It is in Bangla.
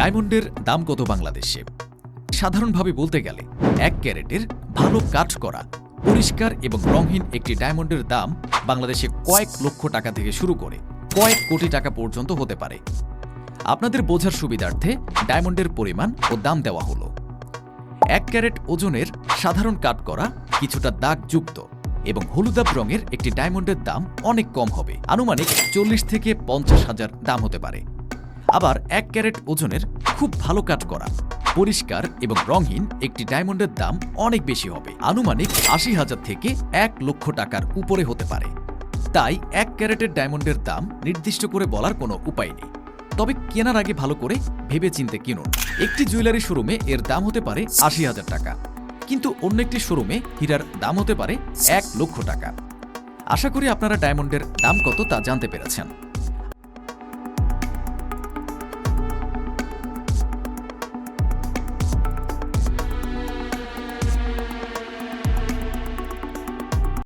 ডায়মন্ডের দাম কত বাংলাদেশে? সাধারণভাবে বলতে গেলে 1 ক্যারেটের ভালো কাট করা পরিষ্কার এবং রঙহীন একটি ডায়মন্ডের দাম বাংলাদেশে কয়েক লক্ষ টাকা থেকে শুরু করে কয়েক কোটি টাকা পর্যন্ত হতে পারে। আপনাদের বোঝার সুবিধার্থে ডায়মন্ডের পরিমাণ ও দাম দেওয়া হলো। 1 ক্যারেট ওজনের সাধারণ কাট করা কিছুটা দাগযুক্ত এবং হলুদাভ রঙের একটি ডায়মন্ডের দাম অনেক কম হবে, আনুমানিক 40 থেকে 50 হাজার দাম হতে পারে। আবার 1 ক্যারেট ওজনের খুব ভালো কাট করা পরিষ্কার এবং রঙহীন একটি ডায়মন্ডের দাম অনেক বেশি হবে, আনুমানিক 80,000 থেকে 1 লক্ষ টাকার উপরে হতে পারে। তাই 1 ক্যারেটের ডায়মন্ডের দাম নির্দিষ্ট করে বলার কোনো উপায় নেই, তবে কেনার আগে ভালো করে ভেবেচিন্তে কিনুন। একটি জুয়েলারি শোরুমে এর দাম হতে পারে 80,000 টাকা, কিন্তু অন্য একটি শোরুমে হীরার দাম হতে পারে 1 লক্ষ টাকা। আশা করি আপনারা ডায়মন্ডের দাম কত তা জানতে পেরেছেন।